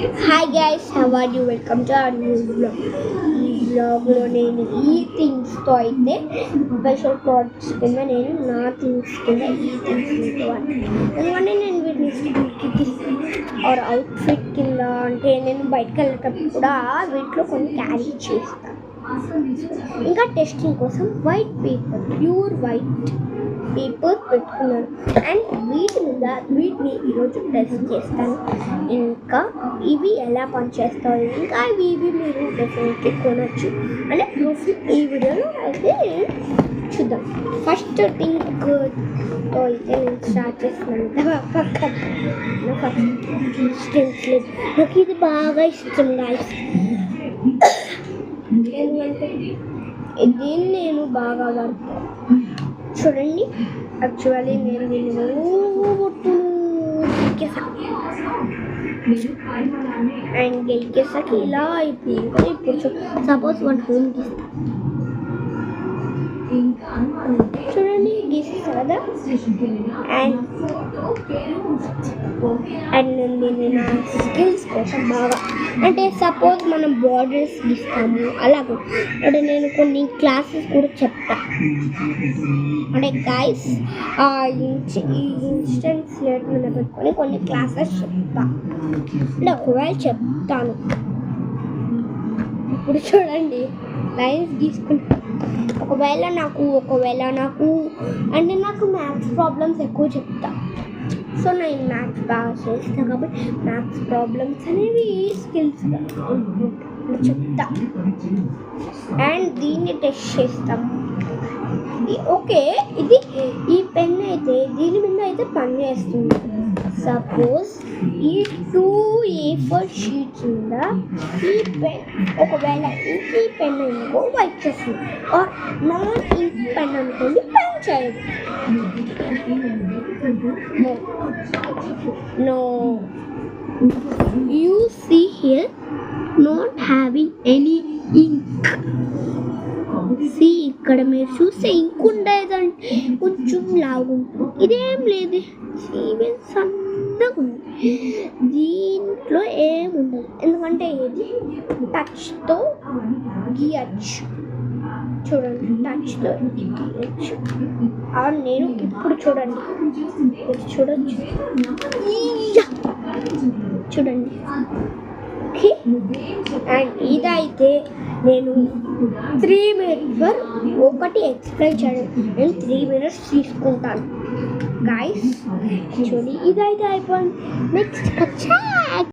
Hi guys, how are you? Welcome to our new vlog. ఈ vlogలో నేను ఈ థింగ్స్తో అయితే స్పెషల్ ప్రోడక్ట్స్ కింద నేను నా థింగ్స్ కింద ఈ థింగ్స్ తీసుకోవాలి. ఎందుకంటే నేను వీటిని స్కూల్కి ఆర్ అవుట్ఫిట్ కింద అంటే నేను బయటకు వెళ్ళేటప్పుడు కూడా వీటిలో కొన్ని క్యారీ చేస్తాను. ఇంకా టెస్టింగ్ కోసం white paper, pure white paper పెట్టుకున్నాను అండ్ వీటిని ఈరోజు టెస్ట్ చేస్తాను. ఇంకా ఇవి ఎలా పనిచేస్తాయి, ఇంకా ఇవి మీరు డెఫినెట్లీ కొనవచ్చు అంటే ప్రూఫ్ ఈ వీడియోలో అయితే చూద్దాం. ఫస్ట్ థింగ్తో అయితే నేను స్టార్ట్ చేస్తున్నాను. నాకు ఇది బాగా ఇష్టం గాయ్స్, ఎందుకంటే దీన్ని నేను బాగా వాడతాను. చూడండి, యాక్చువల్లీ నేను దీన్ని అండ్ గెలికేసాకి ఇలా అయిపోయింది. ఇప్పుడు సపోజ్ వన్ హోమ్కి ఇస్తాను, చూడండి గీసేస్తా కదా. అండ్ నేను దీన్ని నా స్కిల్స్ కోసం బాగా అంటే సపోజ్ మనం బార్డర్స్ గీస్తాము అలాగే అంటే నేను కొన్ని క్లాసెస్ కూడా చెప్తా. అంటే గైస్ ఈ ఇన్స్టెంట్స్ లేట్ మీద పెట్టుకొని కొన్ని క్లాసెస్ చెప్తా అంటే ఒకవేళ చెప్తాను. ఇప్పుడు చూడండి లైన్స్ గీసుకుంటా. ఒకవేళ నాకు అంటే నాకు మ్యాథ్స్ ప్రాబ్లమ్స్ ఎక్కువ చెప్తా. సో నేను మ్యాథ్స్ బాగా చేస్తాను కాబట్టి మ్యాథ్స్ ప్రాబ్లమ్స్ అనేవి స్కిల్స్గా చెప్తా అండ్ దీన్ని టెస్ట్ చేస్తాం. ఓకే, ఈ పెన్ అయితే దీని మీద అయితే పని చేస్తుంది. సపోజ్ ఈ 2 A4 షీట్స్ ఉందా, ఈ పెన్ ఒకవేళ ఈ పెన్ అనుకో వైట్ చేస్తుంది ఆర్ నాన్ ఇంక్ పెన్ అనుకోండి పెన్ చేయదు. No, you see here not having any ink. See ఇక్కడ మీరు చూస్తే ఇంక్ ఉండేదంటే కొంచెం లాగుంటుంది, ఇదేం లేదు, ఈవెన్ సన్నగా ఉంది. దీంట్లో ఏముండదు ఎందుకంటే ఇది టచ్తో గీయచ్చు. చూడండి టచ్తో గీయచ్చు. నేను ఇప్పుడు చూడండి చూడొచ్చు, చూడండి. ఓకే, అండ్ ఇదైతే నేను 3 minutes ఒకటి ఎక్స్ప్లెయిన్ చేయడం నేను 3 minutes తీసుకుంటాను గైస్. చూడండి ఇదైతే అయిపోయింది. నెక్స్ట్